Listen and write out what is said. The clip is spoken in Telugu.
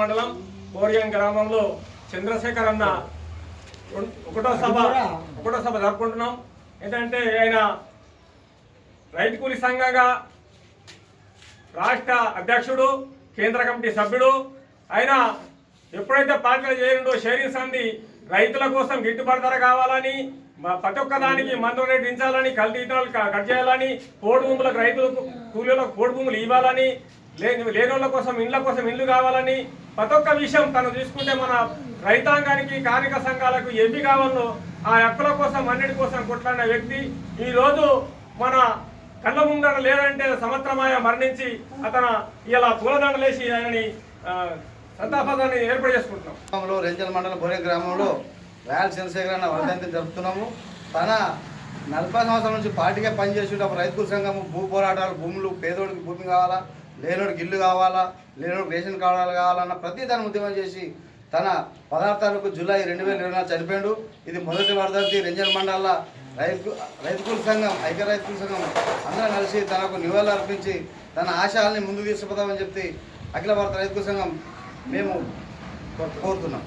మండలం కోరియం గ్రామంలో చంద్రశేఖర్ అన్న ఒకటో సభ జరుపుకుంటున్నాం. ఏంటంటే ఆయన రైతు కూలి సంఘంగా రాష్ట్ర అధ్యక్షుడు, కేంద్ర కమిటీ సభ్యుడు. ఆయన ఎప్పుడైతే పార్టీలు చేరిండో షేరింగ్ సంధి రైతుల కోసం గిట్టుబాటు ధర కావాలని, ప్రతి ఒక్క దానికి మందు రేటు దించాలని, కల్తీ విత్తనాలు కట్ చేయాలని, పోడు భూములకు రైతులకు కూలీలకు పోడు భూములు ఇవ్వాలని, లేని వాళ్ళ కోసం ఇండ్ల కోసం ఇండ్లు కావాలని ప్రతి ఒక్క విషయం తను తీసుకుంటే మన రైతాంగానికి కార్మిక సంఘాలకు ఏమి కావాలో ఆ హక్కుల కోసం అన్నిటి కోసం కొట్లాడిన వ్యక్తి ఈరోజు మన కళ్ళ ముందర లేదంటే సంవత్సరమాయ మరణించి అతను ఇలా పూలదండలేసి ఆయనని సంతాపాన్ని ఏర్పాటు చేసుకుంటున్నాం. రెంజల్ మండలం బోరే గ్రామంలో రాయల్ చంద్రశేఖర్ అన్న వర్ధంతిని జరుపుతున్నాము. తన 40 సంవత్సరాల నుంచి పార్టీగా పనిచేసేటప్పుడు రైతు సంఘం భూ పోరాటాలు, భూములు పేదోడికి భూమి కావాలా, లేనోడికి ఇల్లు కావాలా, లేనోడికి రేషన్ కార్డులు కావాలన్న ప్రతి దాన్ని ఉద్యమం చేసి తన 16 తారీఖు జూలై 2024 చనిపోయాడు. ఇది మొదటి వర్ధంతి. రెంజల్ మండల రైతు కూలి సంఘం, ఐక్య రైతు కూలి సంఘం అందరం కలిసి తనకు నివాళులు అర్పించి తన ఆశయాల్ని ముందుకు తీసుకుపోతామని చెప్పి అఖిల భారత రైతు కూలి సంఘం మేము కోరుతున్నాం.